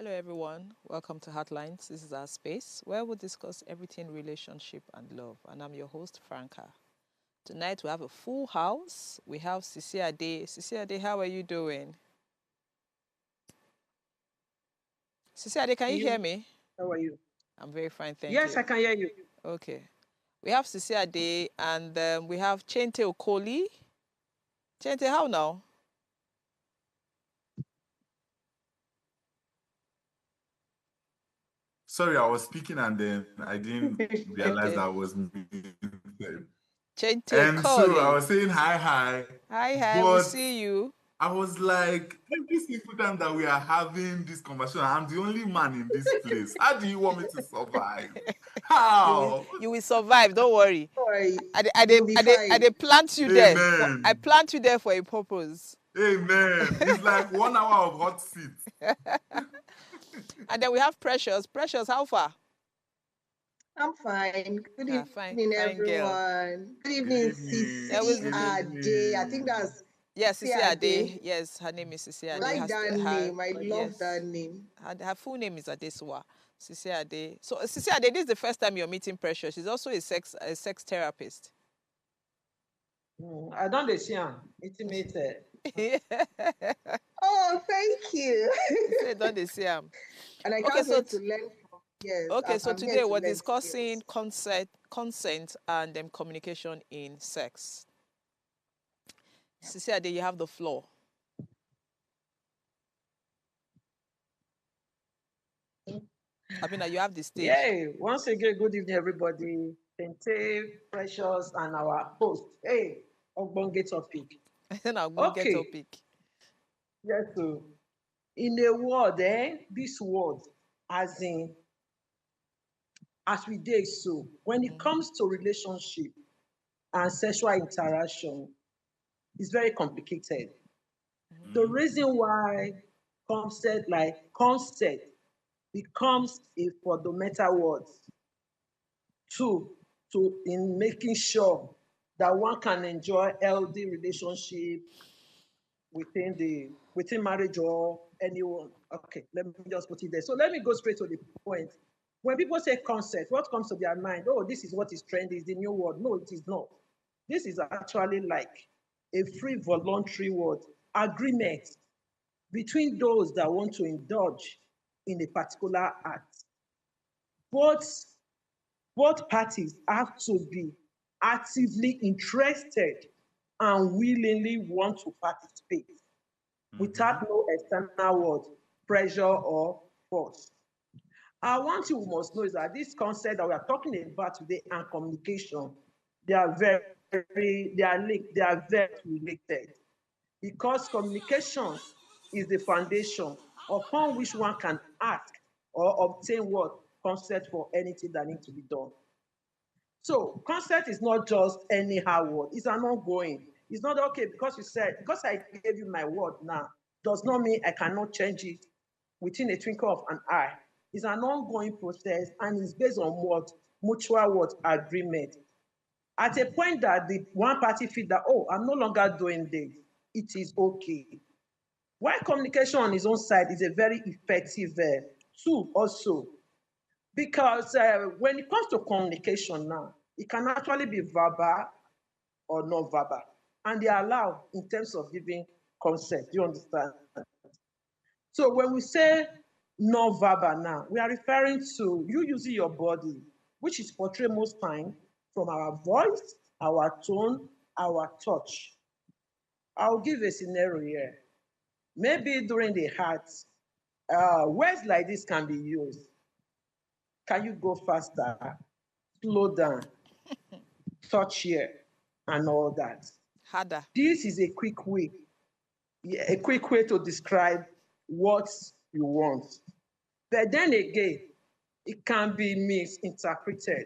Hello, everyone. Welcome to Heartlines. This is our space where we discuss everything relationship and love. And I'm your host, Franca. Tonight we have a full house. We have Sisi Ade. Sisi Ade, how are you doing? Sisi Ade, can you hear You, me? how are you? I'm very fine, thank Yes, I you. can hear you. Okay. We have Sisi Ade and we have Chente Okoli. Chente, how now? Sorry, I was speaking and then I didn't realize that Okay. I was muted. Chente And so I Okoli. was saying hi, Hi, we but see you. I was like, every single time that we are having this conversation, I'm the only man in this place. How do you want me to survive? You will, How? you will survive, don't worry. Sorry, I you'll be fine. they plant you there. I Amen. plant you there for a purpose. Amen. It's like 1 hour of hot seat. And then we have Precious. Precious, how far? I'm fine. Good Fine, evening, fine girl. everyone. Good Good evening, evening. Always Sisi Good looking. Ade. I think evening. that's Yes, Sisi Sisi Ade. Ade. Yes, her name is Sisi I Ade. like that name. I love Yes, that name. her full name is Adesua. Sisi Ade. So Sisi Ade, this is the first time you're meeting Precious. She's also a sex therapist. I don't dey see am intimate. He Oh, thank you. said, don't they see him? And I Okay, can't so wait to learn from. Yes, okay, so I'm here today to we're learn discussing skills. consent and communication in sex. Sisi Ade, you have the floor. Abina, you have the stage. Yay! Once again, good evening, everybody. Tente, Precious, and our host. Hey, Ogbonge topic. Then I'll go get Okay, topic. yes, so in a word, this word, as in, as we did so, when it comes to relationship and sexual interaction, it's very complicated. The reason why concept becomes a fundamental word two to in making sure that one can enjoy healthy relationship within marriage or anyone. Okay, let me just put it there. So let me go straight to the point. When people say concept, what comes to their mind? Oh, this is what is trendy, is the new word. No, it is not. This is actually like a free voluntary word agreement between those that want to indulge in a particular act. Both both parties have to be actively interested and willingly want to participate without Mhm. no external word, pressure or force. And one thing we must know is that this concept that we are talking about today and communication, they are they are linked, they are very related because communication is the foundation upon which one can ask or obtain what consent for anything that needs to be done. So consent is not just anyhow word. It's an ongoing. It's not okay because you said, because I gave you my word now, does not mean I cannot change it within a twinkle of an eye. It's an ongoing process and it's based on what? Mutual what? Agreement. At a point that the one party feel that, oh, I'm no longer doing this, it is okay. While communication on his own side is a very effective tool also because when it comes to communication now, it can actually be verbal or non-verbal. And they are allowed in terms of giving consent. Do you understand? So when we say non-verbal now, we are referring to you using your body, which is portrayed most time from our voice, our tone, our touch. I'll give a scenario here. Maybe during the heart, words like this can be used. Can you go faster? Slow down, touch here, and all that. Harder. This is a quick way, a quick way to describe what you want. But then again, it can be misinterpreted.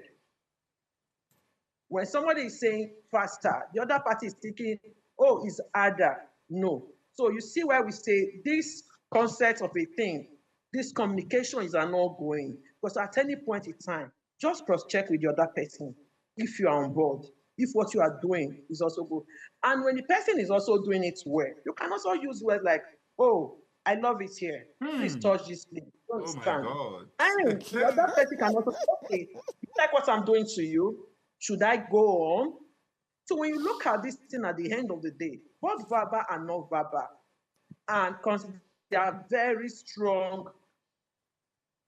When somebody is saying faster, the other party is thinking, oh, it's harder. No. So you see why we say this concept of a thing, this communication is an ongoing. Because at any point in time, just cross-check with the other person if you are on board, if what you are doing is also good. And when the person is also doing it well, you can also use words like, oh, I love it here. Please Hmm. touch this thing. You Oh my understand? God. And the other person can also say, okay, you like what I'm doing to you? Should I go on? So when you look at this thing at the end of the day, both verbal and non-verbal, and consider they are very strong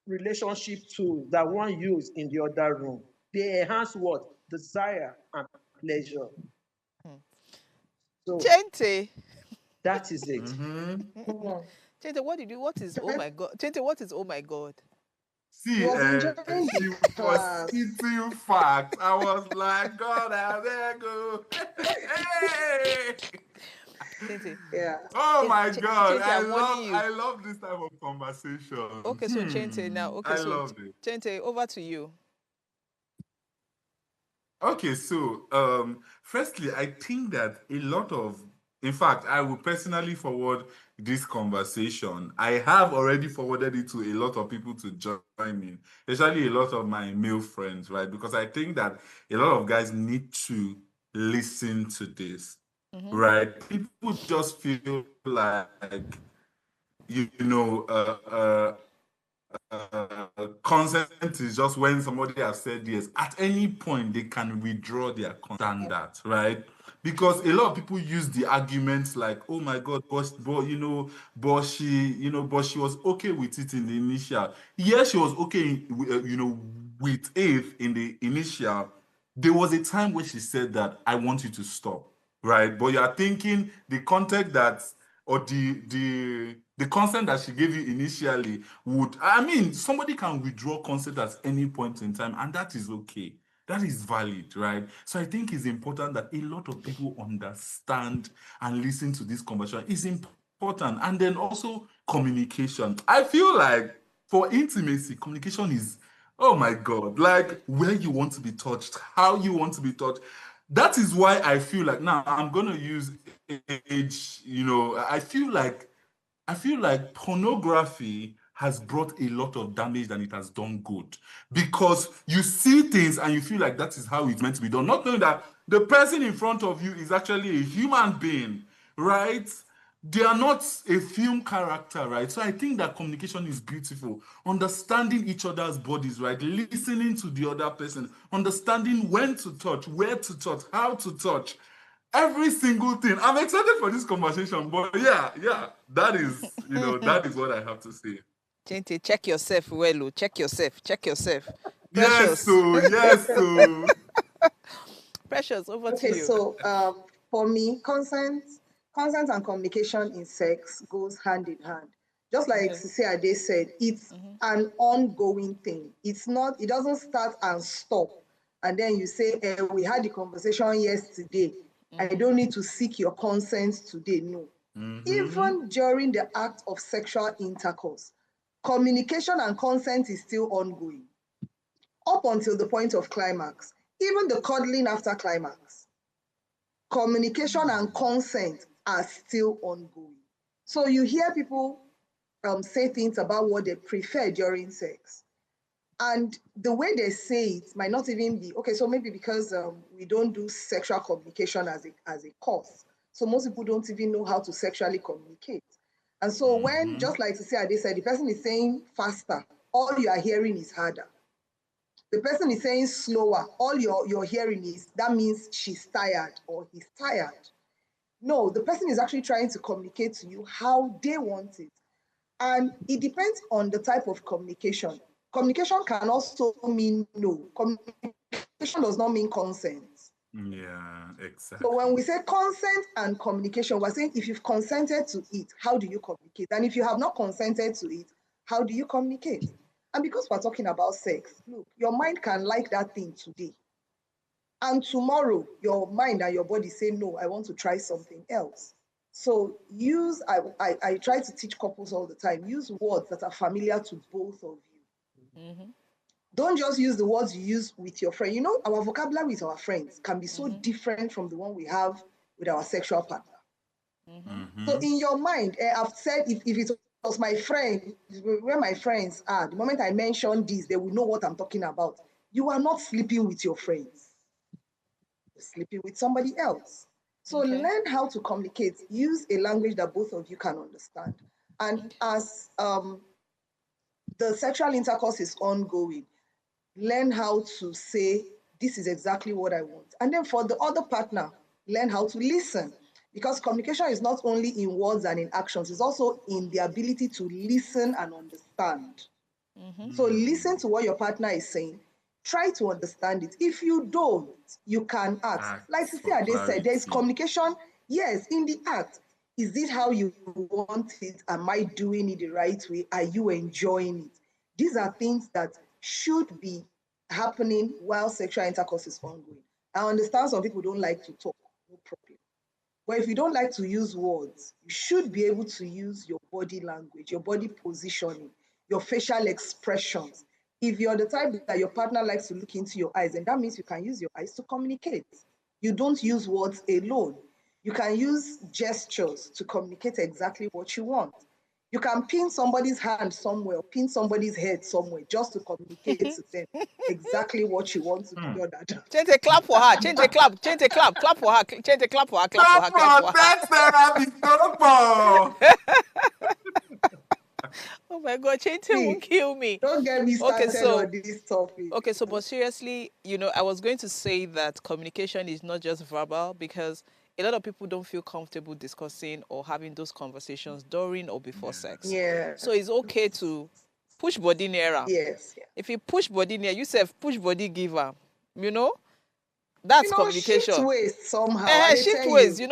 relationship tools that one use in the other room. They enhance what? Desire and pleasure. So Chente. that is it. Mm-hmm. Hmm. Chente, what is oh my God? Chente, what is oh my God? He See, was enjoying the she was class. spitting facts. I was like, God, I there go. Hey! Chente, Yeah. Oh my God, Chente, I'm warning you. I love this type of conversation. Okay, so Chente now. Okay, I so love it. Chente, over to you. Okay, so firstly, I think that a lot of, in fact, I will personally forward this conversation. I have already forwarded it to a lot of people to join in, especially a lot of my male friends, right? Because I think that a lot of guys need to listen to this, right? People just feel like, you know, consent is just when somebody has said yes. At any point, they can withdraw their consent, that, right? Because a lot of people use the arguments like, "Oh my God, but you know, but she was okay with it in the initial. Yes, she was okay, with it in the initial. There was a time where she said that I want you to stop, right? But you are thinking the context that or the consent that she gave you initially would, I mean, somebody can withdraw consent at any point in time, and that is okay. That is valid, right? So I think it's important that a lot of people understand and listen to this conversation. It's important. And then also communication. I feel like for intimacy, communication is, oh my God, like where you want to be touched, how you want to be touched. That is why I feel like now I'm gonna use age, I feel like pornography has brought a lot of damage than it has done good, because you see things and you feel like that is how it's meant to be done, not knowing that the person in front of you is actually a human being, right? They are not a film character, right? So I think that communication is beautiful. Understanding each other's bodies, right? Listening to the other person, understanding when to touch, where to touch, how to touch, every single thing. I'm excited for this conversation, but yeah, that is what I have to say. Chente, check yourself well, oh. Check yourself. Check yourself. Yes, Precious. so yes, so Precious, over to Okay, you. so for me, consent and communication in sex goes hand in hand. Just like Okay. Sisi Ade said, it's an ongoing thing. It doesn't start and stop. And then you say, we had the conversation yesterday. I don't need to seek your consent today. No. Even during the act of sexual intercourse, communication and consent is still ongoing up until the point of climax, even the cuddling after climax. Communication and consent are still ongoing. So you hear people say things about what they prefer during sex. And the way they say it might not even be, okay, so maybe because we don't do sexual communication as a course. So most people don't even know how to sexually communicate. And so when, just like Cecilia said, the person is saying faster, all you are hearing is harder. The person is saying slower, all you're hearing is, that means she's tired or he's tired. No, the person is actually trying to communicate to you how they want it. And it depends on the type of communication. Communication can also mean no. Communication does not mean consent. yeah, So when exactly. we say consent and communication, we're saying if you've consented to it, how do you communicate? And if you have not consented to it, how do you communicate? And because we're talking about sex, look, your mind can like that thing today. And tomorrow, your mind and your body say, no, I want to try something else. So I try to teach couples all the time, use words that are familiar to both of you. Don't just use the words you use with your friend. You know, our vocabulary with our friends can be so different from the one we have with our sexual partner. So in your mind, I've said if it was my friend, where my friends are, the moment I mention this, they will know what I'm talking about. You are not sleeping with your friends. You're sleeping with somebody else. So Okay. learn how to communicate. Use a language that both of you can understand. And as the sexual intercourse is ongoing, learn how to say, this is exactly what I want. And then for the other partner, learn how to listen. Because communication is not only in words and in actions, it's also in the ability to listen and understand. So listen to what your partner is saying. Try to understand it. If you don't, you can ask. Like Ask Sisi for Ade said, there is clarity. communication. Yes, in the act. Is it how you want it? Am I doing it the right way? Are you enjoying it? These are things that should be happening while sexual intercourse is ongoing. I understand some people don't like to talk, no problem. But if you don't like to use words, you should be able to use your body language, your body positioning, your facial expressions. If you're the type that your partner likes to look into your eyes, and that means you can use your eyes to communicate. You don't use words alone. You can use gestures to communicate exactly what you want. You can pin somebody's hand somewhere, or pin somebody's head somewhere just to communicate to them exactly what you want to be done at. Change a clap for her. Change a clap. Change a clap. Clap for her. Change a clap for her. Clap for her. Clap Come for on, her. sex therapy, come on. Oh my God, Change See, won't kill me. don't get me Okay, started so on this topic. but seriously, I was going to say that communication is not just verbal, because a lot of people don't feel comfortable discussing or having those conversations during or before sex. Yeah. So it's okay to push body nearer. Yes. Yeah. If you push body near, you say push body giver. You know, that's Shift communication. waist somehow. I Shift tell ways. you.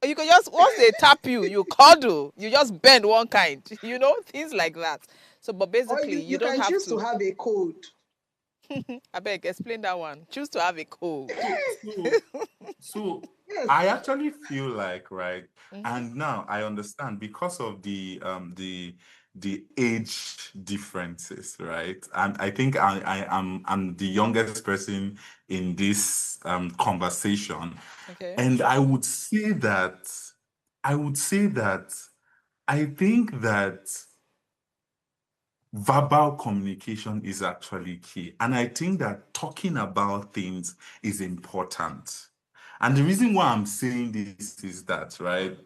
You go just once they tap you, you cuddle, you just bend one kind. Things like that. So, but Or basically, you you don't can have choose to to. have a code. I beg, explain that one. Choose to have a code. So Yes. I actually feel like, right, Mhm. and now I understand because of the age differences, right? And I think I'm the youngest person in this conversation. Okay. And I would say that I think that verbal communication is actually key. And I think that talking about things is important. And the reason why I'm saying this is that, right?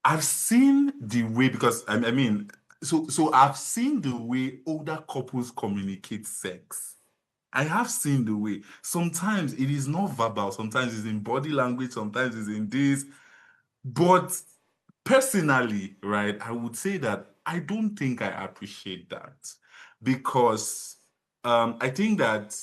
I've seen the way, because I mean, so I've seen the way older couples communicate sex. I have seen the way. Sometimes it is not verbal, sometimes it's in body language, sometimes it's in this. But personally, right, I would say that I don't think I appreciate that, because I think that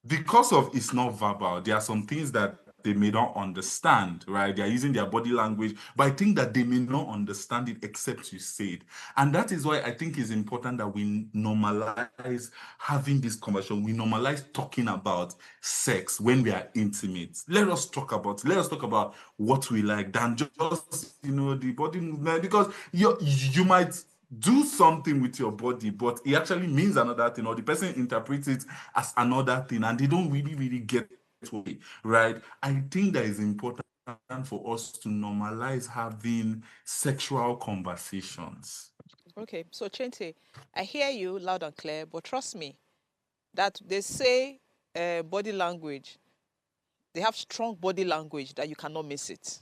because of it's not verbal, there are some things that they may not understand, right? They are using their body language, but I think that they may not understand it except you say it. And that is why I think it's important that we normalize having this conversation. We normalize talking about sex when we are intimate. Let us talk about what we like than just, the body movement, because you might do something with your body, but it actually means another thing, or the person interprets it as another thing, and they don't really, really get it, right? I think that is important for us to normalize having sexual conversations. Okay. So, Chente, I hear you loud and clear, but trust me, that they say body language, they have strong body language that you cannot miss it.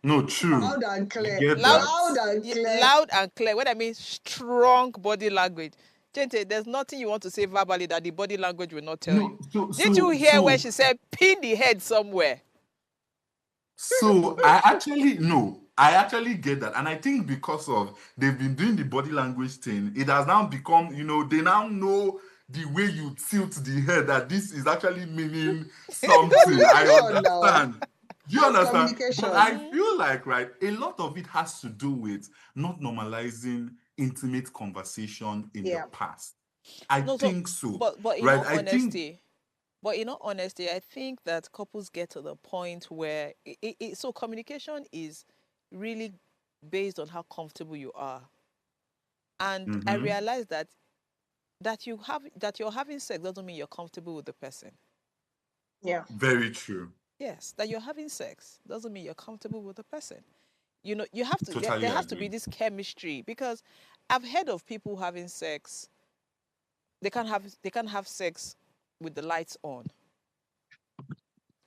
No, true. Loud and I clear. get Loud, that. Loud and clear. loud and clear. When I mean strong body language, Gente, there's nothing you want to say verbally that the body language will not tell No, you. so Did you so hear where so she said pin the head somewhere? So I actually get that. And I think because of they've been doing the body language thing, it has now become, they now know the way you tilt the head, that this is actually meaning something. I Communication now. understand. Do you That's understand? But communication. I feel like, right, a lot of it has to do with not normalizing intimate conversation in the Yeah. past. I No, so think so. but in Right? all I think honesty, I think that couples get to the point where so communication is really based on how comfortable you are. And I mhm, realize that you're having sex doesn't mean you're comfortable with the person. Yeah. very true. Yes, that you're having sex doesn't mean you're comfortable with the person. You have to Totally there has to be agree. this chemistry, because I've heard of people having sex, they can't have sex with the lights on.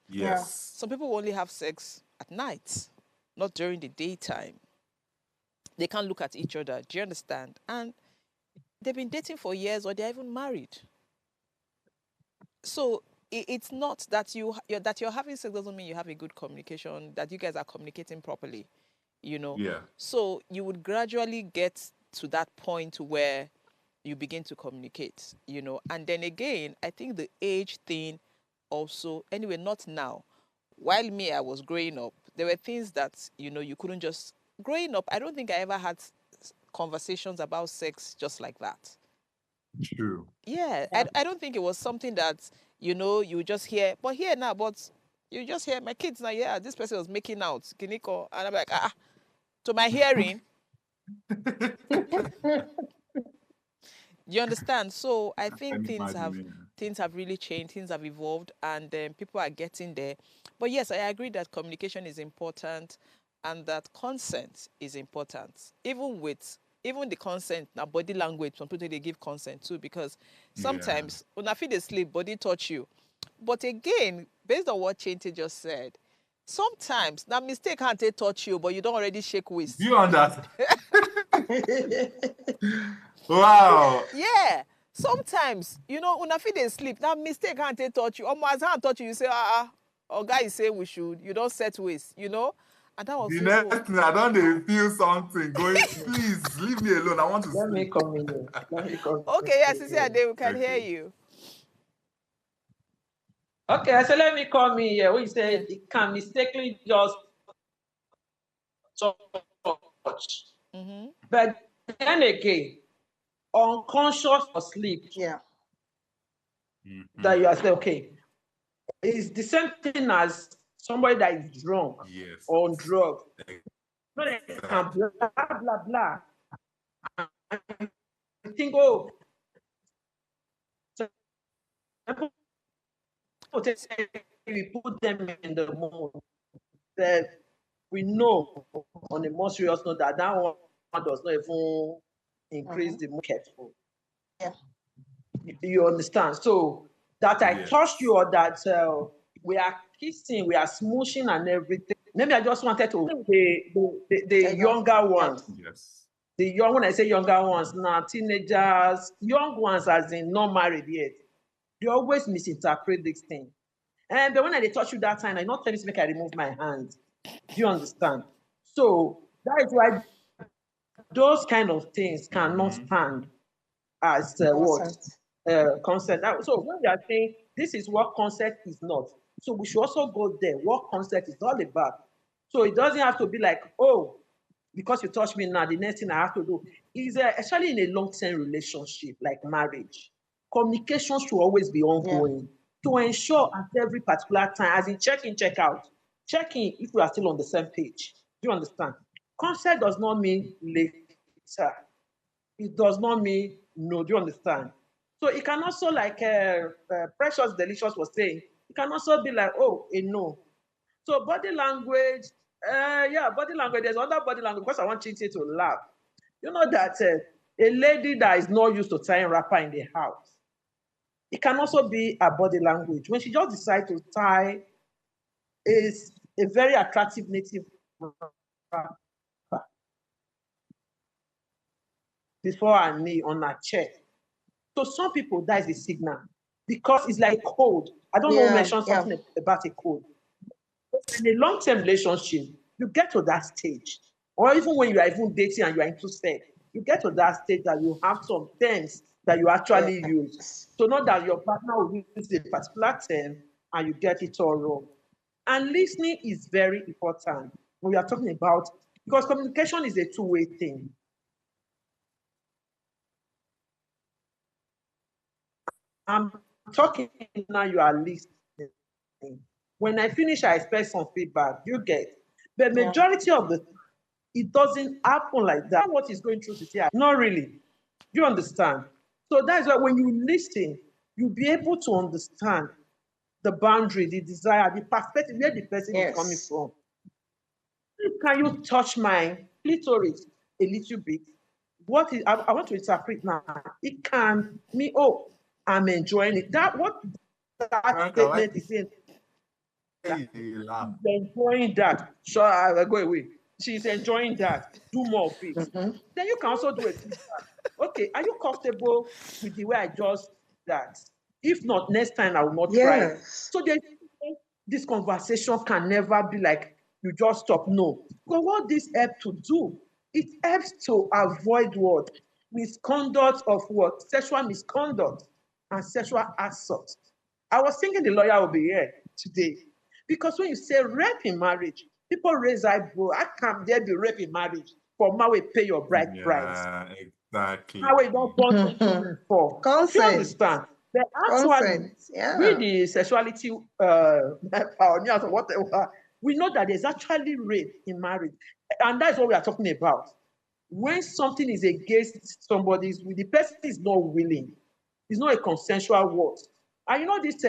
Yeah. Yes. Some people only have sex at night, not during the daytime. they can't look at each other. Do you understand? And they've been dating for years, or they're even married. So it's not that you're having sex doesn't mean you have a good communication, that you guys are communicating properly, you know. Yeah. So you would gradually get to that point where you begin to communicate, you know. And then again, I think the age thing also, anyway, not now. While me, I was growing up, there were things that, you know, you couldn't just, growing up, I don't think I ever had conversations about sex just like that. True. Yeah, I don't think it was something that, you know, you just hear, but here now, but you just hear my kids now, yeah, this person was making out, Kiniko, and I'm like, to my hearing. You understand? So I think things have really changed, things have evolved, and people are getting there. But yes, I agree that communication is important, and that consent is important. Even the consent, now body language, some people they give consent too, because sometimes when I feel they sleep, body touch you. But again, based on what Chente just said, sometimes now mistake can't they touch you, but you don't already shake waist. You understand? Wow. Yeah. Sometimes, you know, when I feel they sleep, that mistake can't they touch you. Almost can't touch you, you say, or guy is saying we should, you don't set waist, you know? And that was The next thing, I don't feel something going, please leave me alone. I want to Let me sleep. come in here. Let me come. Okay, yes, Ade, we can hear you. Okay, I said, let me come in here. We said it can mistakenly just touch. But then again, unconscious or sleep. Yeah. That you are saying, okay, it's the same thing as somebody that is drunk or on drugs. No, they can blah, blah, blah. I think, oh, we put them in the mood that we know on a more serious note that one does not even increase the mood. Careful. Yeah. You understand? So that I touched you, or that we are kissing, we are smooshing and everything. Maybe I just wanted to the younger ones. Yes. The young, when I say younger ones, now teenagers, young ones as in not married yet, they always misinterpret this thing. And but when I touch you that time, I not tell me to make I remove my hand. Do you understand? So that is why those kind of things cannot stand as consent. So when we are saying this is what consent is not, so we should also go there. What consent is all about. So it doesn't have to be like, oh, because you touch me now, the next thing I have to do is especially in a long-term relationship like marriage, communication should always be ongoing to ensure at every particular time, as in check in, check out, checking if we are still on the same page. Do you understand? Consent does not mean later. It does not mean no. Do you understand? So it can also, like Precious Delicious was saying, it can also be like, oh, a no. So body language, body language. There's other body language, because I want Chinti to laugh. You know that a lady that is not used to tying wrapper in the house, it can also be a body language. When she just decides to tie is a very attractive native wrapper before her knee on her chest. So some people, that is a signal, because it's like code. I don't know, mention something about a code. In a long-term relationship, you get to that stage, or even when you are even dating and you are into sex, you get to that stage that you have some terms that you actually use. So not that your partner will use a particular term and you get it all wrong. And listening is very important when we are talking about, because communication is a two-way thing. I'm talking now, you are listening. When I finish, I expect some feedback. You get. The majority of it doesn't happen like that. What is going through here? Not really. You understand? So that's why when you listen, you'll be able to understand the boundary, the desire, the perspective, where the person is coming from. Can you touch my clitoris a little bit? What is, I want to interpret now. It can mean, oh, I'm enjoying it. That what that statement is saying. Enjoying that. So I go away. she's enjoying that. Do more of it. Then you can also do a feedback. Okay, are you comfortable with the way I just that? If not, next time I will not try it. Yes. So this conversation can never be like you just stop. No. But what this helps to do, it helps to avoid what? Misconduct of what? Sexual misconduct and sexual assault. I was thinking the lawyer will be here today. Because when you say rape in marriage, people raise eyebrow. How can there be rape in marriage? For man will pay your bride price. Yeah, exactly. How we don't born some children for. Do you Consent. understand? But actually, Consent. Yeah. with the sexuality pioneers or whatever, we know that there's actually rape in marriage. And that's what we are talking about. When something is against somebody's, the person is not willing. It's not a consensual word. And you know this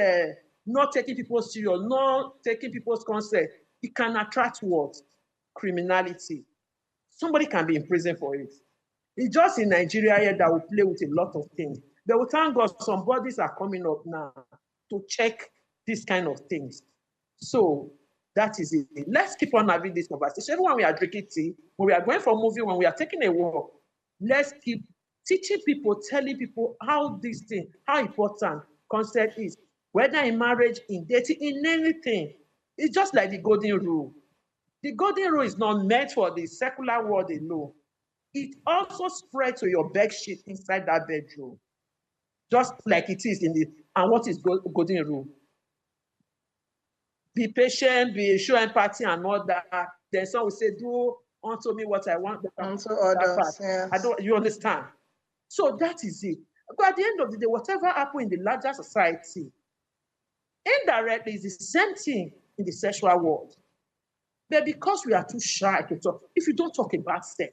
not taking people serious, not taking people's consent, it can attract what? Criminality. Somebody can be in prison for it. It's just in Nigeria here that we play with a lot of things. But we thank God some bodies are coming up now to check these kind of things. So that is it. Let's keep on having this conversation. When we are drinking tea, when we are going for a movie, when we are taking a walk, let's keep teaching people, telling people how this thing, how important consent is, whether in marriage, in dating, in anything. It's just like the golden rule. The golden rule is not meant for the secular world alone. It also spreads to your bed sheet inside that bedroom, just like it is in the. And what is golden rule? Be patient, be show empathy and all that. Then some will say, do unto me what I want. Unto others, yes. I don't. You understand? So that is it. But at the end of the day, whatever happens in the larger society, indirectly is the same thing in the sexual world. But because we are too shy to talk, if you don't talk about sex,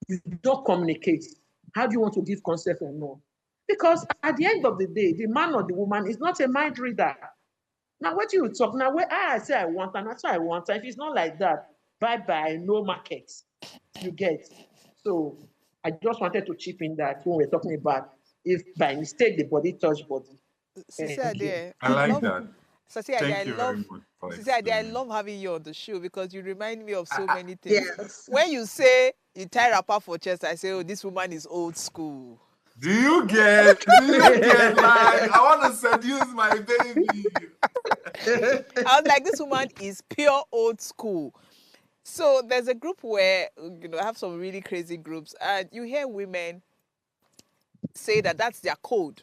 you don't communicate. How do you want to give consent or no? Because at the end of the day, the man or the woman is not a mind reader. Now, what you talk now, where I say I want, and that's what I want. And if it's not like that, bye-bye, no market. You get. So I just wanted to chip in that when we're talking about if by mistake the body touch body. I like that. Thank you very much for I love having you on the show because you remind me of so many things. Yes. When you say you tie wrapper for chest, I say, oh, this woman is old school. Do you get like I want to seduce my baby? I was like, this woman is pure old school. So there's a group where, I have some really crazy groups, and you hear women say that that's their code.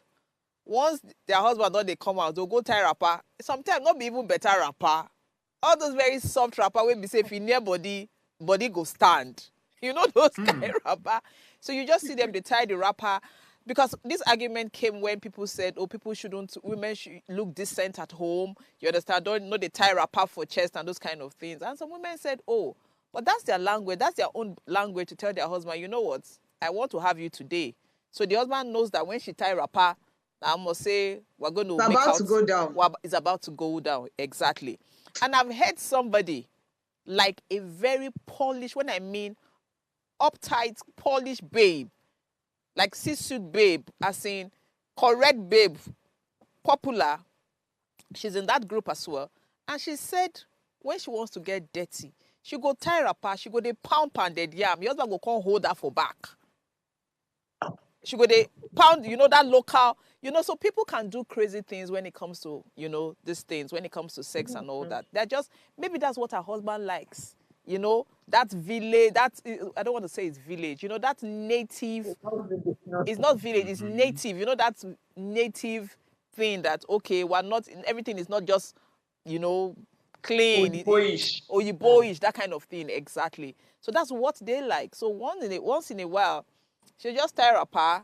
Once their husband don't they come out, they'll go tie wrapper. Sometimes not be even better wrapper. All those very soft wrapper when be say if you near body go stand. You know those kind of wrapper. So you just see them, they tie the wrapper. Because this argument came when people said, oh, women should look decent at home. You understand? Don't know they tie wrapper for chest and those kind of things. And some women said, oh, but that's their language. That's their own language to tell their husband, you know what? I want to have you today. So the husband knows that when she tie wrapper, I must say, we're going to It's about to go down. It's about to go down, exactly. And I've heard somebody, like a very polished, when I mean uptight, polished babe, like C-suit babe, as in correct babe, popular. She's in that group as well. And she said, when she wants to get dirty, she go tie wrapper, she go dey pounded yam. Your husband go come hold her for back. She go dey pound, that local, so people can do crazy things when it comes to, these things, when it comes to sex and all that. They're just, maybe that's what her husband likes. That village, I don't want to say it's village, that native, it's not village, it's native, that native thing that, okay, everything is not just, clean. Oyiboish, that kind of thing, exactly. So that's what they like. So once in a while, she'll just tie wrapper,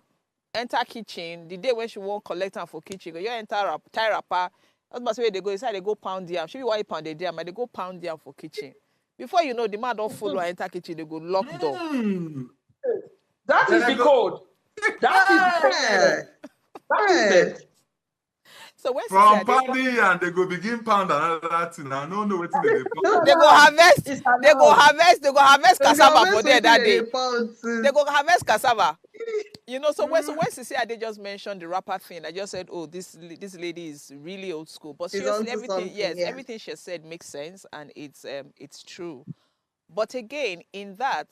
enter kitchen. The day when she won't collect her for kitchen, you enter tie wrapper. That's where they go inside, they go pound yam. She be why you pound the yam, but they go pound yam for kitchen. Before you know, the man don't follow her enter kitchen, they go lock door. That is the code. That is the code. That is it. So when from party and they go begin pound another thing. I don't know what they they go harvest. They go harvest cassava for there that day. They go harvest cassava. So when Sisi Ade just mentioned the rapper thing, I just said, oh, this lady is really old school. But seriously, everything she said makes sense and it's true. But again, in that,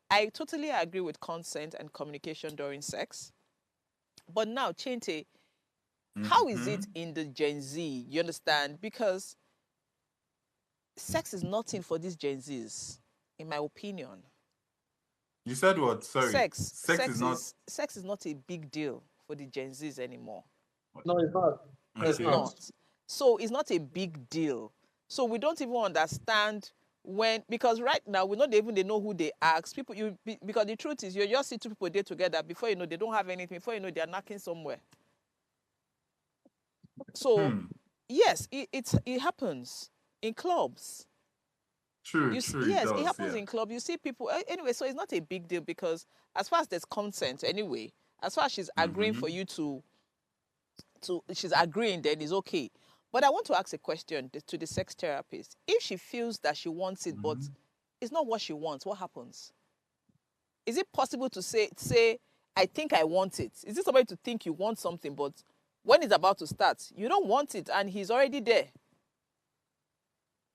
I totally agree with consent and communication during sex. But now, Chente, how is it in the Gen Z? You understand? Because sex is nothing for these Gen Zs, in my opinion. You said what? Sorry. Sex, Sex is sex not is sex is not a big deal for the Gen Zs anymore. No, it's not. It's okay. not. So it's not a big deal. So we don't even understand when, because right now we not even they know who they ask people. Because the truth is you just see two people there together, before you know they don't have anything, before you know they're knocking somewhere. So yes, it happens in clubs. True, it Yes, it does, happens yeah. in clubs. You see people anyway. So it's not a big deal, because as far as there's consent anyway, as far as she's agreeing for you to she's agreeing, then it's okay. But I want to ask a question to the sex therapist. If she feels that she wants it, but it's not what she wants, what happens? Is it possible to say I think I want it? Is it somebody to think you want something, but when it's about to start, you don't want it and he's already there?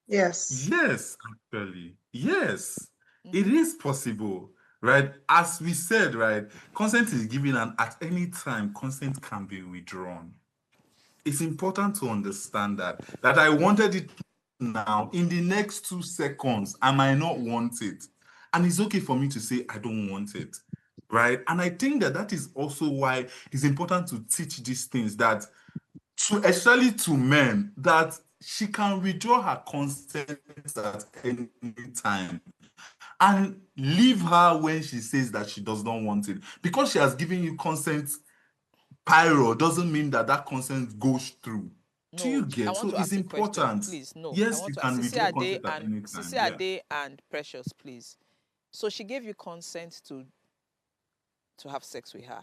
Yes. Yes, actually. Yes. It is possible, right? As we said, right? Consent is given, and at any time, consent can be withdrawn. It's important to understand that I wanted it now. In the next 2 seconds, I might not want it. And it's okay for me to say I don't want it, right? And I think that is also why it's important to teach these things, that especially to men, that she can withdraw her consent at any time and leave her when she says that she does not want it. Because she has given you consent pyro doesn't mean that consent goes through. Do No, you I get? want So to it's ask a question, important. please. No, I Yes, want you to ask can Sisi withdraw Ade consent at any time. Sisi Yeah. Ade and Precious, please. So she gave you consent to have sex with her.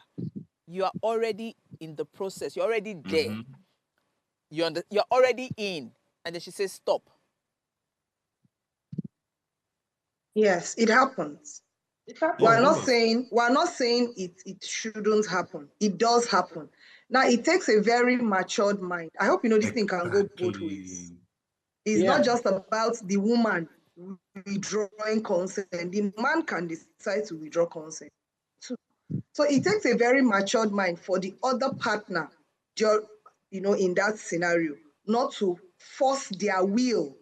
You are already in the process. You're already there. You're already in, and then she says stop. Yes, it happens. It happens. We're It not does. saying it shouldn't happen. It does happen. Now it takes a very matured mind. I hope you know this thing can go both ways. It's not just about the woman withdrawing consent. The man can decide to withdraw consent too. So it takes a very matured mind for the other partner, in that scenario, not to force their will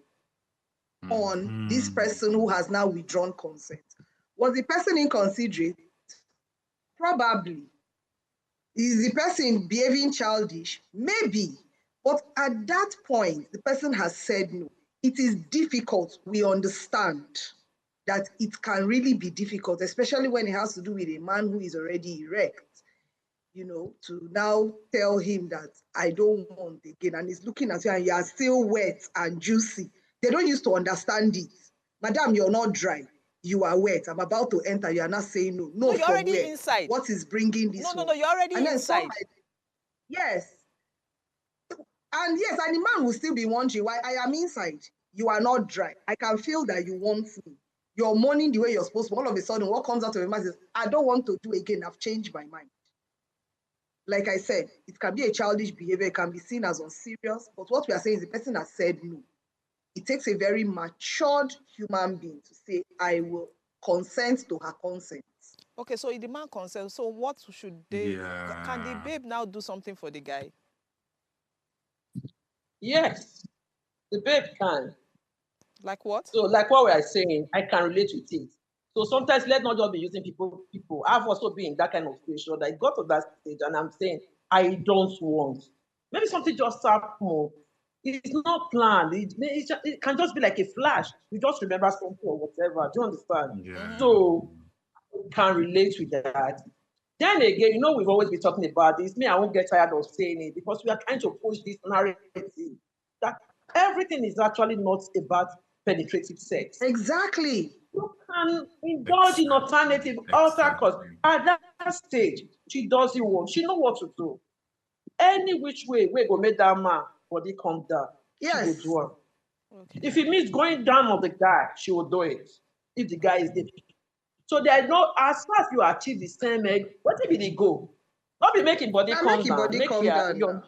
on this person who has now withdrawn consent. Was the person inconsiderate? Probably. Is the person behaving childish? Maybe. But at that point, the person has said no. It is difficult. We understand that it can really be difficult, especially when it has to do with a man who is already erect, to now tell him that I don't want again. And he's looking at you and you are still wet and juicy. They don't used to understand it. Madam, you're not dry. You are wet. I'm about to enter. You are not saying no. No, you're from already where? inside. What is bringing this No, you're already and then inside. Yes. And yes, and the man will still be wondering why I am inside. You are not dry. I can feel that you want me. You're mourning the way you're supposed to. All of a sudden, what comes out of your mouth is, I don't want to do again. I've changed my mind. Like I said, it can be a childish behavior. It can be seen as unserious. But what we are saying is the person has said no. It takes a very matured human being to say, I will consent to her consent. Okay, so if the man consents, so what should they? Can the babe now do something for the guy? Yes, the babe can. Like what? So, like what we are saying, I can relate with it. So sometimes let's not just be using people. I've also been in that kind of situation that I got to that stage and I'm saying, I don't want. Maybe something just happened. It's not planned. It can just be like a flash. You just remember something or whatever. Do you understand? Yeah. So can relate with that. Then again, we've always been talking about this. Me, I won't get tired of saying it because we are trying to push this narrative that everything is actually not about penetrative sex. Exactly. You can indulge in alternative alter course. At that stage, she doesn't want. She know what to do. Any which way we go make that man body come down, Yes. she will do it. Okay. If it means going down on the guy, she will do it. If the guy is there. So there's no, as far as you achieve the same egg, what if it go? Not be making body come down, make your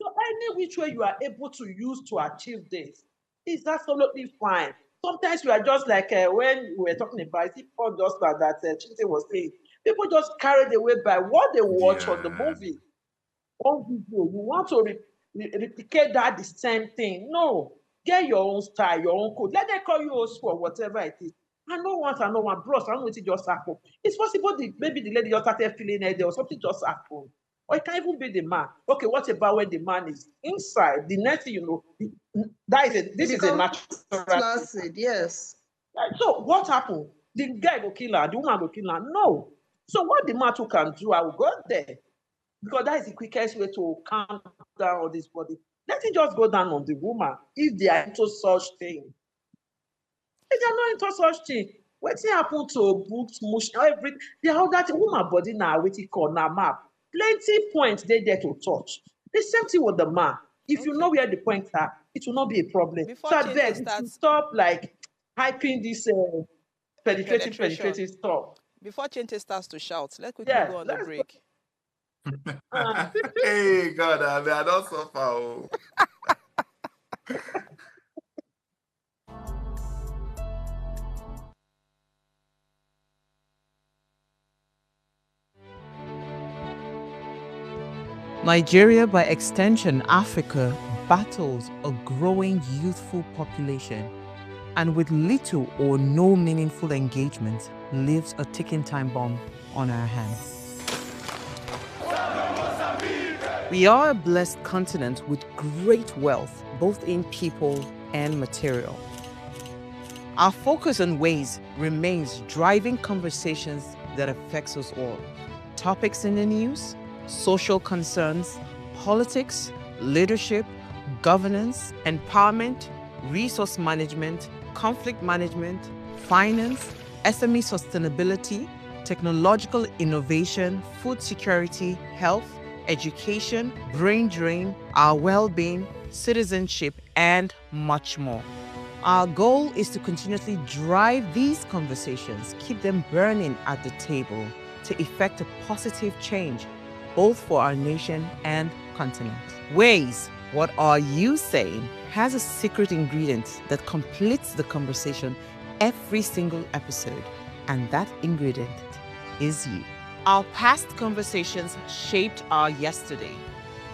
so any which way you are able to use to achieve this is absolutely fine. Sometimes we are just like when we were talking about it, people just like that Chinte was saying, people just carried away by what they watch on the Yeah. movie. On video, you want to replicate that the same thing. No, get your own style, your own code. Let them call you old school or whatever it is. I know one, bros, I know it just happened. It's possible maybe the lady just started feeling it or something just happened. Or it can even be the man. Okay, what about when the man is inside? The next thing you know, this is a natural thing. Flaccid, yes. So what happened? The guy go kill her, the woman go kill her. No. So what the man too can do, I will go there. Because that is the quickest way to calm down on this body. Let it just go down on the woman if they are into such thing. If they are not into such thing, wetin happen to books, mush, everything? The other woman body na wetin call na map. Plenty points dey there to touch. The same thing with the man. If you know where the points are, it will not be a problem. Before So Chinte abeg, we should stop like hyping this penetrative stuff. Before Chinte starts to shout, let's quickly Yeah, go on the let's break. Hey, God, I don't suffer. Oh. Nigeria, by extension Africa, battles a growing youthful population and with little or no meaningful engagement lives a ticking time bomb on our hands. We are a blessed continent with great wealth, both in people and material. Our focus on ways remains driving conversations that affects us all. Topics in the news, social concerns, politics, leadership, governance, empowerment, resource management, conflict management, finance, SME sustainability, technological innovation, food security, health, education, brain drain, our well-being, citizenship, and much more. Our goal is to continuously drive these conversations, keep them burning at the table to effect a positive change, both for our nation and continent. Ways, what are you saying, has a secret ingredient that completes the conversation every single episode, and that ingredient is you. Our past conversations shaped our yesterday.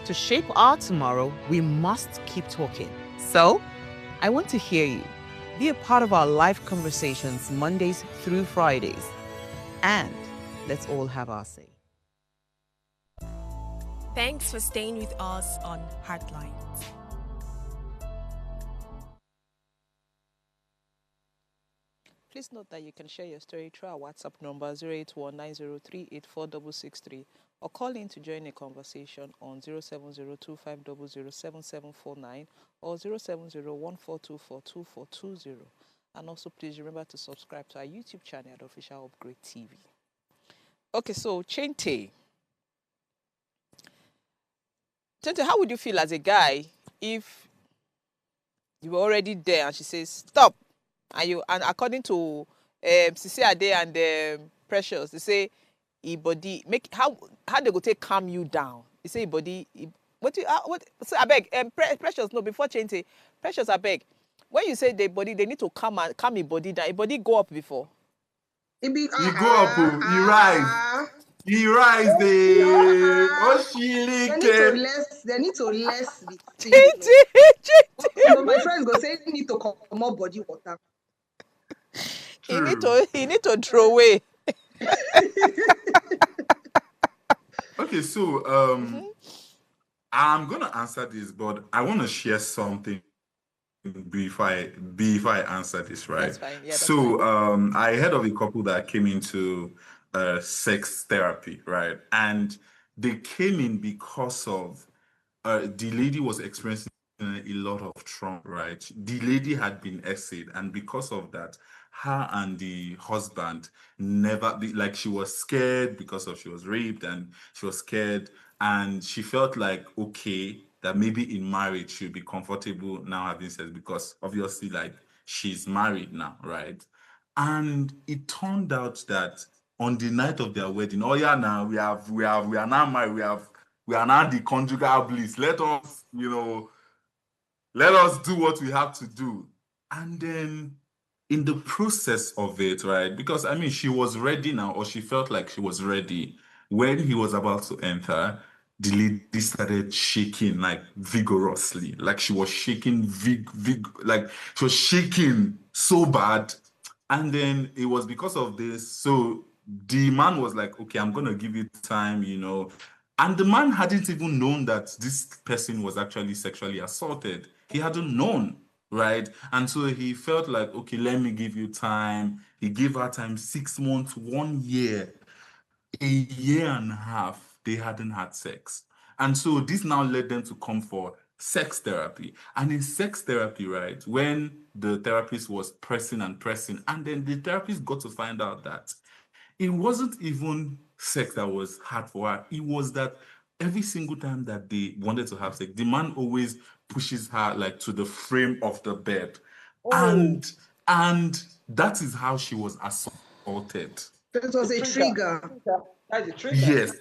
To shape our tomorrow, we must keep talking. So, I want to hear you. Be a part of our live conversations Mondays through Fridays. And let's all have our say. Thanks for staying with us on Heartlines. Please note that you can share your story through our WhatsApp number 08190384663 or call in to join a conversation on 07025007749 or 07014242420. And also please remember to subscribe to our YouTube channel at Official Upgrade TV. Okay, so Chinte, how would you feel as a guy if you were already there and she says stop? And according to Sisi Ade and Precious, they say body make how they go take calm you down. They say body what so I beg Precious no before Chinte Precious I beg when you say the body they need to calm a body down. A body go up before. He go up, he rise. He rise the they need to less the Chinte. But my friends go say you need to come up body water. He need to throw away. Okay, so I'm gonna answer this, but I want to share something before I answer this, right? That's fine. Yeah, that's so fine. I heard of a couple that came into sex therapy, right? And they came in because of the lady was experiencing a lot of trauma, right? The lady had been exed, and because of that, her and the husband like she was scared because of she was raped and she was scared, and she felt like okay that maybe in marriage she'll be comfortable now having sex because obviously like she's married now, right? And it turned out that on the night of their wedding, oh yeah, now we are now married, we are now the conjugal bliss. Let us do what we have to do. And then in the process of it, right? Because I mean, she was ready now, or she felt like she was ready when he was about to enter. The lady started shaking like vigorously, like she was shaking like she was shaking so bad. And then it was because of this. So the man was like, okay, I'm gonna give you time, you know. And the man hadn't even known that this person was actually sexually assaulted. He hadn't known, right? And so he felt like, okay, let me give you time. He gave her time, 6 months, 1 year, a year and a half. They hadn't had sex. And so this now led them to come for sex therapy. And in sex therapy, right, when the therapist was pressing and pressing, and then the therapist got to find out that it wasn't even sex that was hard for her. It was that every single time that they wanted to have sex, the man always pushes her like to the frame of the bed. Oh, And that is how she was assaulted. That was the a trigger. trigger. That's the trigger. Yes,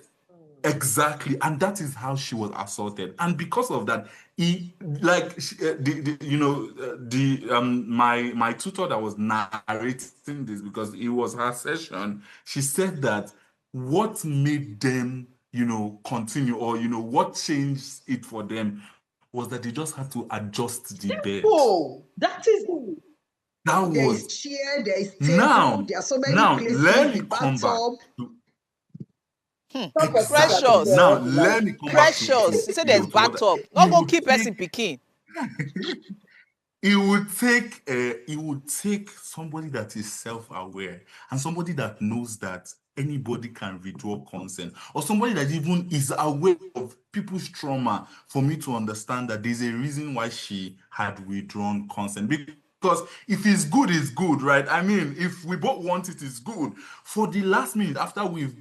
exactly. And that is how she was assaulted. And because of that, he like my tutor that was narrating this, because it was her session, she said that what made them, continue, or what changed it for them was that they just had to adjust the bed. Oh, that is it. That There is was chair, there is table, now. there are so many Now places, let the me come back bathtub. to Top of exactly. Precious. Now the let me come back Precious. He said there's to what bathtub. it Not go would keep person take. picking. It would take somebody that is self-aware, and somebody that knows that anybody can withdraw consent, or somebody that even is aware of people's trauma, for me to understand that there's a reason why she had withdrawn consent. Because if it's good, it's good, right? I mean, if we both want it, it's good. For the last minute, after we've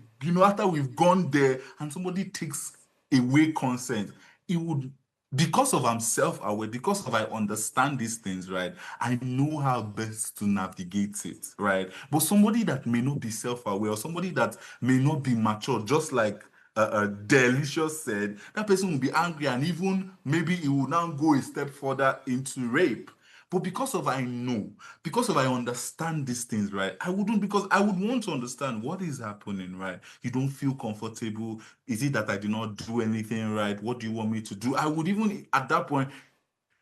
gone there and somebody takes away consent, it would, because of I'm self-aware, because of I understand these things, right? I know how best to navigate it, right? But somebody that may not be self-aware, or somebody that may not be mature, just like Delicious said, that person will be angry, and even maybe it will now go a step further into rape. But because of I know, because of I understand these things, right? I wouldn't, because I would want to understand what is happening, right? You don't feel comfortable. Is it that I did not do anything right? What do you want me to do? I would even at that point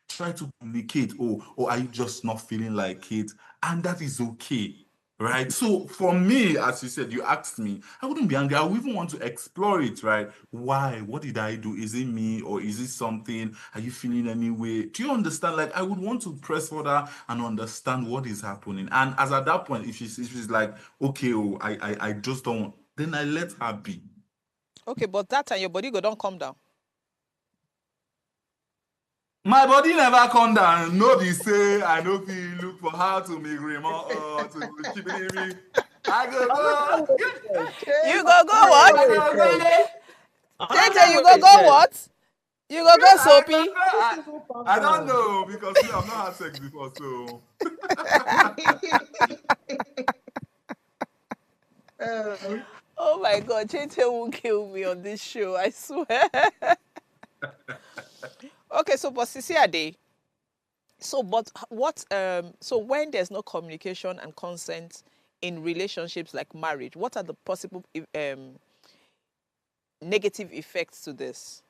try to communicate. Or are you just not feeling like it? And that is okay. Right. So for me, as you said, you asked me, I wouldn't be angry. I would even want to explore it, right? Why? What did I do? Is it me, or is it something? Are you feeling any way? Do you understand? Like, I would want to press further and understand what is happening. And as at that point, if she's like, okay, I just don't want, then I let her be. Okay, but that time your body go don't come down. My body never come down. No be say I no fit look for how to make remote to keep it in me. I go go. You go what? I go go. JJ, you go what? You go I soapy? go go. I don't know, because see, I've not had sex before, so. Oh my God, JJ won't kill me on this show, I swear. Okay, so but Sisi Ade, so but what so when there's no communication and consent in relationships like marriage, what are the possible negative effects to this?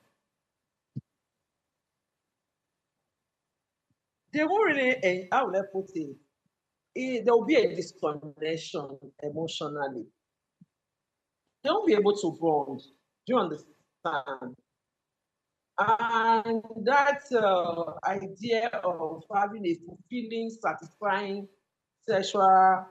They won't really, how will I put it? There will be a disconnection emotionally. They won't be able to bond. Do you understand? And that idea of having a fulfilling, satisfying sexual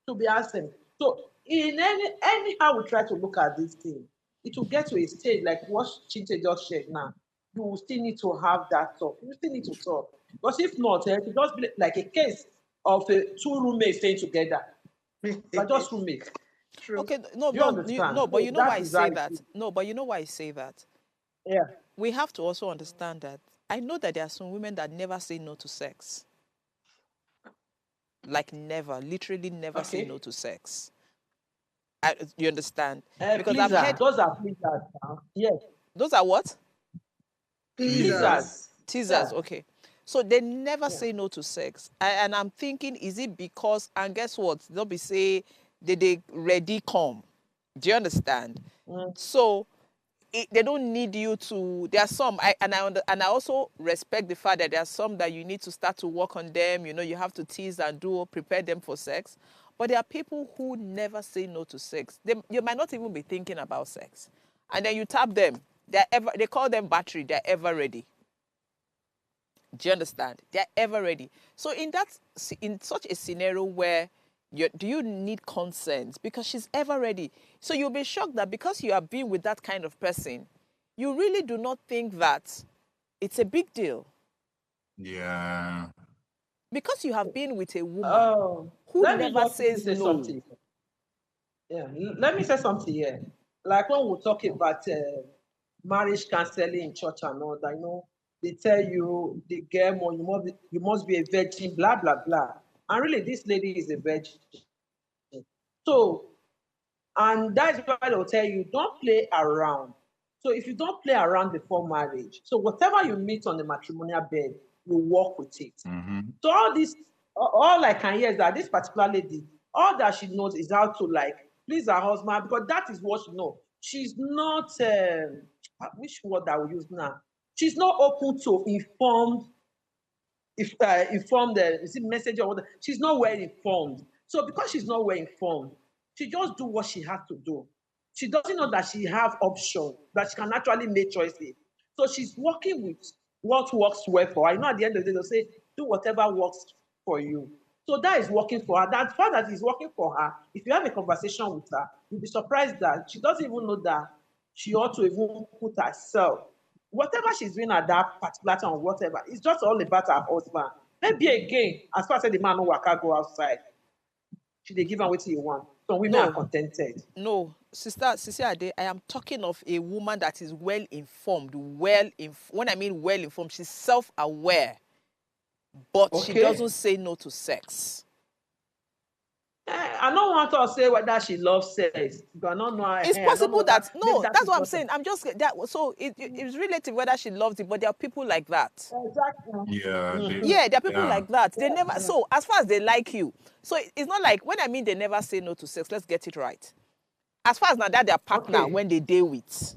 to be absent. So in anyhow we try to look at this thing, it will get to a stage like what Chinte just shared now. You will still need to have that talk. You still need to talk. Because if not, it will just be like a case of two roommates staying together. But just roommates. True. Okay, no, Do you no, understand? no, but So you know why that I is how say it that? is. No, but you know why I say that? Yeah. We have to also understand that I know that there are some women that never say no to sex. Like never, literally never say no Okay. to sex. You understand? Because I've Pleasers. heard Those are pleasers now. Yes. those are what? Pleasers. Pleasers. Teasers, Yeah. okay. So they never say no to sex. And I'm thinking, is it because, and guess what? They'll be say, they ready come. Do you understand? So they don't need you to. There are some, and I also respect the fact that there are some that you need to start to work on them. You know, you have to tease and prepare them for sex. But there are people who never say no to sex. You might not even be thinking about sex, and then you tap them. They call them battery. They're ever ready. Do you understand? They're ever ready. So in such a scenario where do you need consent? Because she's ever ready. So you'll be shocked that because you have been with that kind of person, you really do not think that it's a big deal. Yeah. Because you have been with a woman who never says no. Something. Yeah, let me say something here. Like when we talk about marriage counseling in church and all that, you know, they tell you the girl, you must be a virgin, blah blah blah. And really, this lady is a virgin. So, and that's why they'll tell you, don't play around. So if you don't play around before marriage, so whatever you meet on the matrimonial bed, you walk with it. So all I can hear is that this particular lady, all that she knows is how to like please her husband, because that is what she knows. She's not, which word I will use now? She's not open to informed message or whatever. She's not well informed. So because she's not well informed, she just do what she has to do. She doesn't know that she have options, that she can actually make choices. So she's working with what works well for her. You know, at the end of the day, they'll say, do whatever works for you. So that is working for her. That fact that is working for her, if you have a conversation with her, you'll be surprised that she doesn't even know that she ought to even put herself, whatever she's doing at that particular time or whatever, it's just all about her husband. Maybe again, as far as the man no waka go outside, she dey give am wetin you want. So women are contented. No, Sister Ade, I am talking of a woman that is well informed. When I mean well informed, she's self-aware, but she doesn't say no to sex. I don't want to say whether she loves sex. But I don't know. It's possible that's what I'm saying. I'm just that. So it's relative whether she loves it, but there are people like that. Exactly. Yeah. There are people like that. They never. So as far as they like you, so it's not like when I mean they never say no to sex. Let's get it right. As far as now that their partner when they deal with,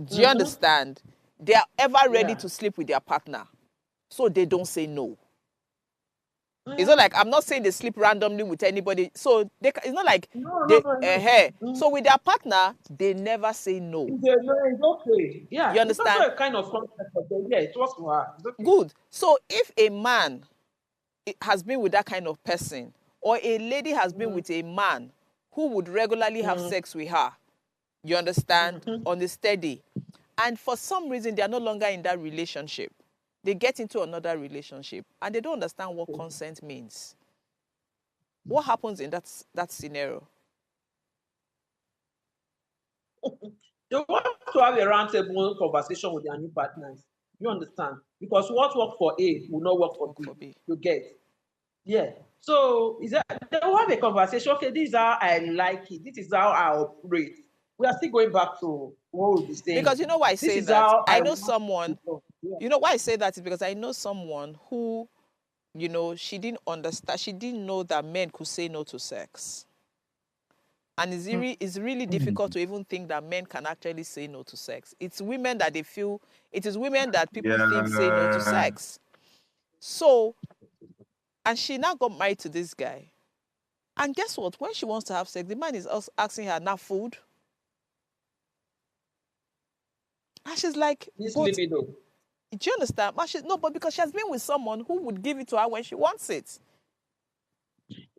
do you understand? They are ever ready to sleep with their partner, so they don't say no. It's not like, I'm not saying they sleep randomly with anybody. So it's not like So with their partner, they never say no. It's okay. Yeah. You understand? It's also a kind of concept of them. Yeah, it was for her. Okay. Good. So if a man has been with that kind of person, or a lady has been with a man who would regularly have sex with her, you understand, on the steady, and for some reason they are no longer in that relationship, they get into another relationship and they don't understand what consent means. What happens in that scenario? They want to have a roundtable conversation with their new partners. You understand? Because what works for A will not work for B. You get? Yeah. So they will have a conversation. Okay, this is how I like it. This is how I operate. We are still going back to what we'll be saying. Because you know why I say that? I know someone. You know why I say that is because I know someone who, you know, she didn't understand. She didn't know that men could say no to sex. And it's really difficult to even think that men can actually say no to sex. It's women that they feel, it is women that people think say no to sex. So, and she now got married to this guy. And guess what? When she wants to have sex, the man is also asking her, now food? And she's like, this libido. Do you understand? But because she has been with someone who would give it to her when she wants it.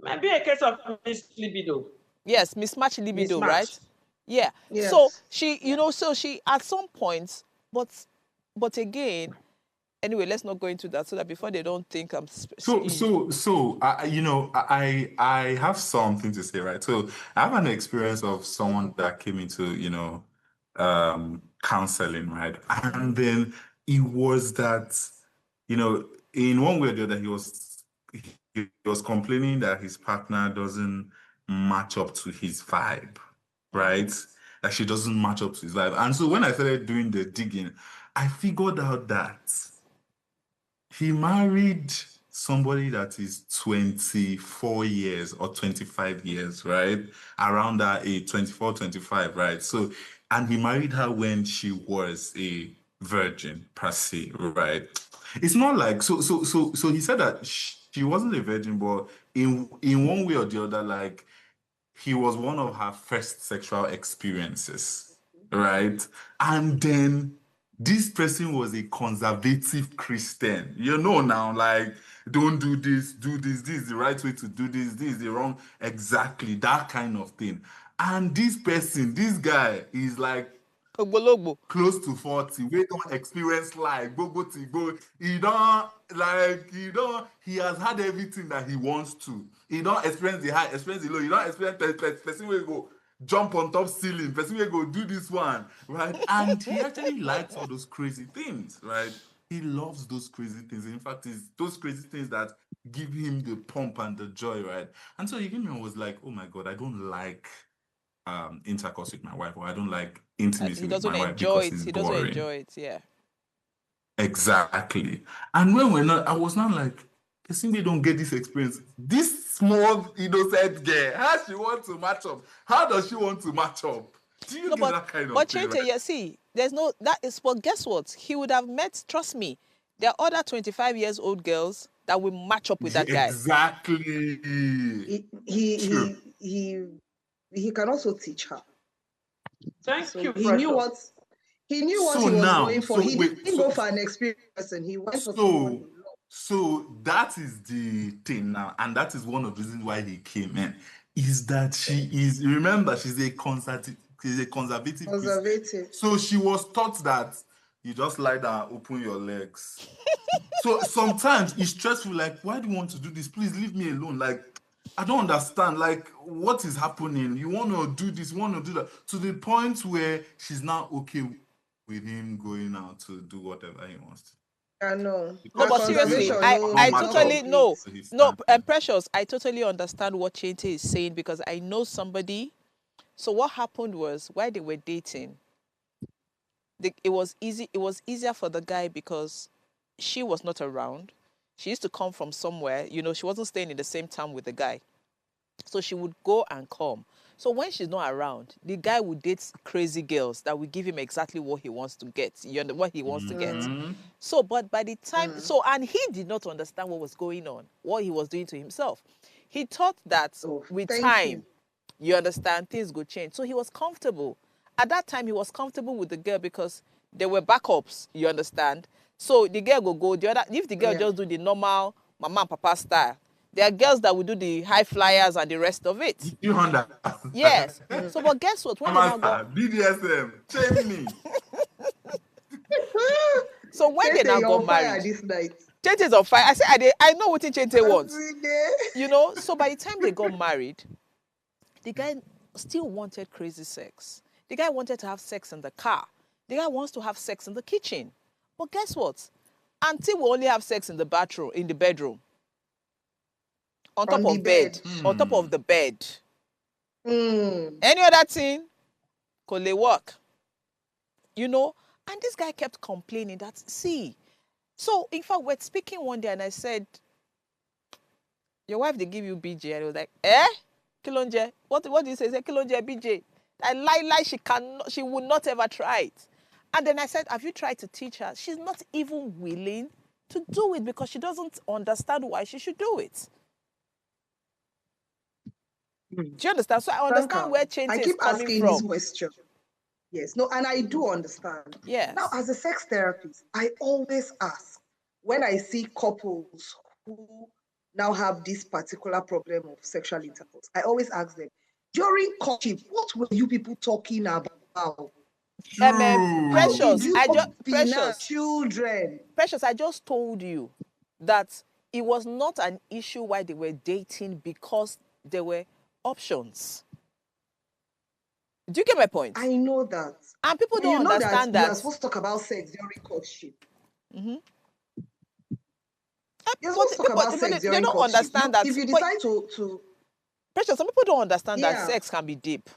Maybe a case of Miss Libido. Yes, mismatch libido, right? Yeah. Yes. So she, so she at some point, but again, anyway, let's not go into that so that before they don't think I'm. I have something to say, right? So I have an experience of someone that came into, counseling, right? And then it was that, in one way or the other, he was complaining that his partner doesn't match up to his vibe, right? That she doesn't match up to his vibe. And so when I started doing the digging, I figured out that he married somebody that is 24 years or 25 years, right? Around that age, 24, 25, right? So, and he married her when she was a virgin per se, right? It's not like so he said that she wasn't a virgin, but in one way or the other, like he was one of her first sexual experiences, right? And then this person was a conservative Christian. You know now, like, don't do this, do this, this is the right way to do this is the wrong, exactly, that kind of thing. And this person, this guy is like Ogbologbo. close to 40, we don't experience life, go to go. He don't like he has had everything that he wants to. He don't experience the high, experience the low. He don't experience person will go jump on top ceiling, person will go do this one, right? And he actually likes all those crazy things, right? He loves those crazy things. In fact, it's those crazy things that give him the pump and the joy, right? And so he came and was like, oh my God, I don't like intercourse with my wife, or I don't like intimacy He with doesn't my wife enjoy because it. it's He doesn't boring. enjoy it. Yeah. Exactly. And when we're not, I was not like, person we don't get this experience. This small innocent girl, how she want to match up? How does she want to match up? Do you No, get that kind of but thing? Chente, Right? yeah, see, there's no that is. But guess what? He would have met. Trust me, there are other 25 years old girls that will match up with that guy. Exactly. He True. he can also teach her. Thank So you, he knew Precious. what he was going for. He Wait, didn't go for an experienced person. He went for someone he so loved. so that is the thing now, and that is one of the reasons why he came in. Is that she is, remember, she's a conservative Christian. Conservative. So she was taught that you just lie down and open your legs. So sometimes it's stressful, like, why do you want to do this? Please leave me alone. Like, I don't understand. Like, what is happening? You want to do this, you want to do that, to the point where she's now okay with him going out to do whatever he wants to. I know. No, That but seriously, conservation, I Match totally up no, to his no, standard. Precious. I totally understand what Chente is saying because I know somebody. So what happened was while they were dating, it was easy. It was easier for the guy because she was not around. She used to come from somewhere. You know, she wasn't staying in the same town with the guy, so she would go and come. So when she's not around, the guy would date crazy girls that will give him exactly what he wants to get. You know what he wants to get. Mhm. So, but by the time, and he did not understand what was going on, what he was doing to himself. He thought that Oh, with thank time, you understand, things would change. So he was comfortable. At that time, he was comfortable with the girl because there were backups, you understand. So the girl will go, the other, if the girl Yeah. just do the normal mama and papa style, there are girls that will do the high flyers and the rest of it. You understand? Yes. So, but guess what? When they now Master, got, BDSM, chain me. so when they Chente, now you're got on fire married, this night. Chente is on fire. I said, I know what Chente wants. Every day. You know, so by the time they got married, the guy still wanted crazy sex. The guy wanted to have sex in the car. The guy wants to have sex in the kitchen. But guess what? Until we only have sex in the bathroom, in the bedroom. On top On the of bed. bed. On top of the bed. Mm. Any other thing could they work? You know? And this guy kept complaining that, see. So, in fact, we're speaking one day and I said, your wife, they give you BJ. And he was like, eh? Kilonje? What do you say? Say Kilonje BJ. I lie, she would not ever try it. And then I said, have you tried to teach her? She's not even willing to do it because she doesn't understand why she should do it. Do you understand? So I understand Franca, where I Chente is keep coming asking this from. question. Yes, no, and I do understand. Yes. Now, as a sex therapist, I always ask when I see couples who now have this particular problem of sexual intercourse, I always ask them, during courtship, what were you people talking about? True. Precious, Precious, children. Precious, I just told you that it was not an issue why they were dating because there were options. Do you get my point? I know that. And people You don't know understand that you are that. supposed to talk about sex during courtship. Mm-hmm. You're supposed to talk about sex they during don't courtship. understand that. If you decide to Precious, some people don't understand that Yeah. sex can be deep.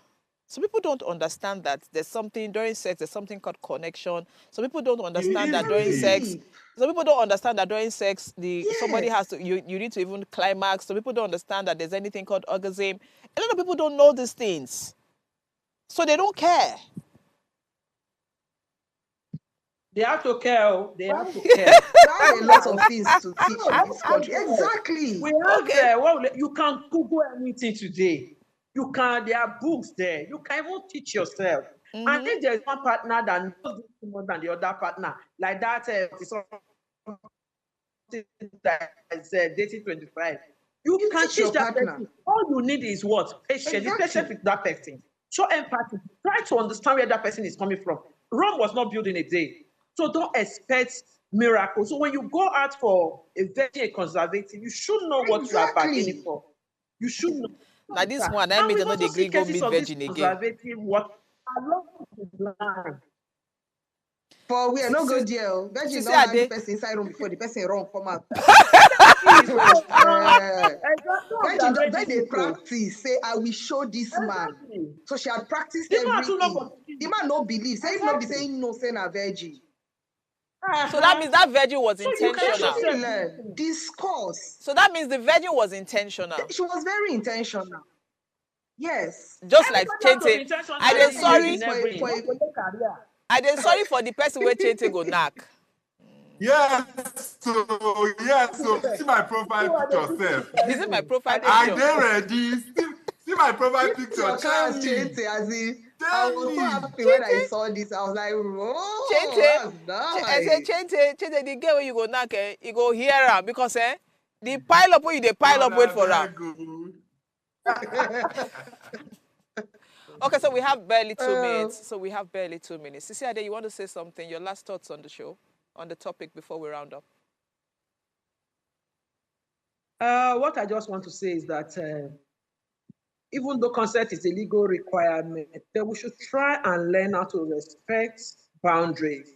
So people don't understand that there's something during sex, there's something called connection. So people don't understand that during sex. So people don't understand that during sex, somebody has to, you need to even climax. So people don't understand that there's anything called orgasm. A lot of people don't know these things. So they don't care. They have to care. They have to care. We have a lot of things to teach in this country. Exactly. We have well, you can Google anything today. You can, there are books there. You can even teach yourself. And if there's one partner that knows more than the other partner, like that, that said, dating 25, you can teach that person. All you need is what? Patience. Exactly. Be patient with that person. Show empathy. Try to understand where that person is coming from. Rome was not built in a day. So don't expect miracles. So when you go out for a very conservative, you should know what you are bargaining for. You should know. Now this one, I made another degree go meet virgin again. What along the line. For we are not good deal. Virgin don't have the person inside room before the person run come out. Virgin don't let the practice. Say, I will show this man. So she had practiced everything. The man no believe. Say if not be saying no, say na virgin. So that means that virgin was intentional. Discourse. So that means the virgin was intentional. She was very intentional. Yes. Just like Chente. I did sorry for the person where Chente go knock. Yes, so see my profile picture, Seth. This is my profile picture. I did ready. See my profile picture. Tell me. I was so happy when I saw this. I was like, oh, that's nice. I said, Chente, the girl when you go knock, you go hear her because the pile up where you pile up wait for her. Okay, so we have barely 2 minutes. Sisiade, you want to say something? Your last thoughts on the show, on the topic before we round up? What I just want to say is that even though consent is a legal requirement, that we should try and learn how to respect boundaries,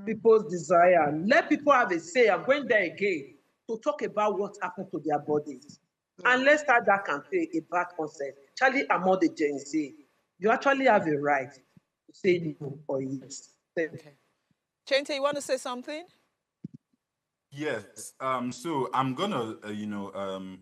people's desire. Let people have a say. I'm going there again to talk about what happened to their bodies. And let's start that campaign about consent. Charlie, among the Gen Z, you actually have a right to say no or yes. Okay. Chente, you want to say something? Yes. So I'm gonna,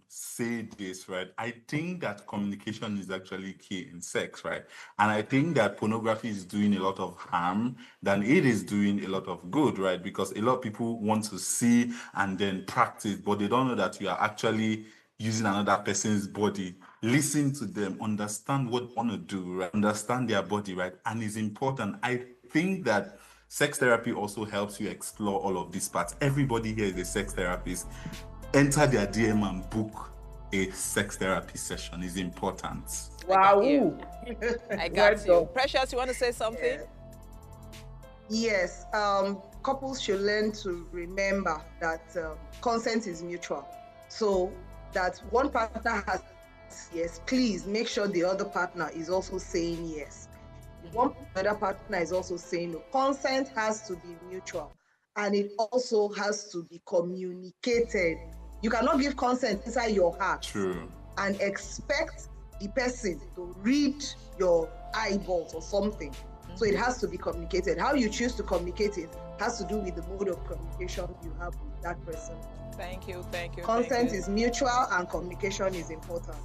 say this, right? I think that communication is actually key in sex, right? And I think that pornography is doing a lot of harm than it is doing a lot of good, right? Because a lot of people want to see and then practice, but they don't know that you are actually using another person's body. Listen to them, understand what they want to do, right? Understand their body, right? And it's important. I think that sex therapy also helps you explore all of these parts. Everybody here is a sex therapist. Enter their DM and book a sex therapy session. Is important. Wow. I got you. Precious, you want to say something? Yes. Couples should learn to remember that consent is mutual. So that one partner has yes, please make sure the other partner is also saying yes. One other partner is also saying no. Consent has to be mutual, and it also has to be communicated. You cannot give consent inside your heart. True. And expect the person to read your eyeballs or something. So it has to be communicated. How you choose to communicate it has to do with the mode of communication you have with that person. Thank you. Consent is mutual and communication is important.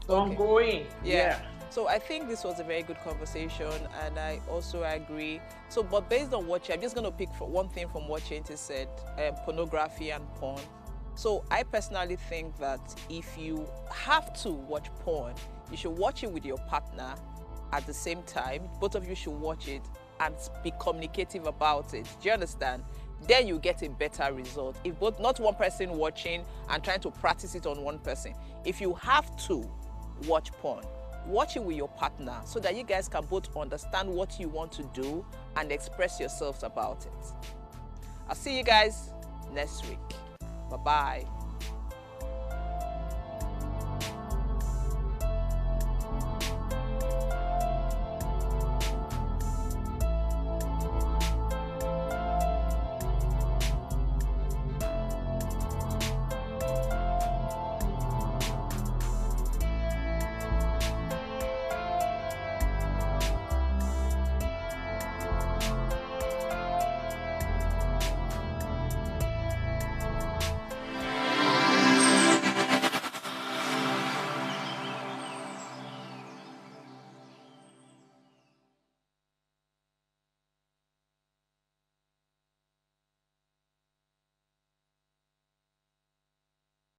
Ongoing. Yeah. So I think this was a very good conversation, and I also agree. So, but based on what I'm just going to pick for one thing from what Chente said, pornography and porn. So I personally think that if you have to watch porn, you should watch it with your partner at the same time. Both of you should watch it and be communicative about it. Do you understand? Then you get a better result. If both, not one person watching and trying to practice it on one person. If you have to watch porn, watch it with your partner so that you guys can both understand what you want to do and express yourselves about it. I'll see you guys next week. Bye-bye.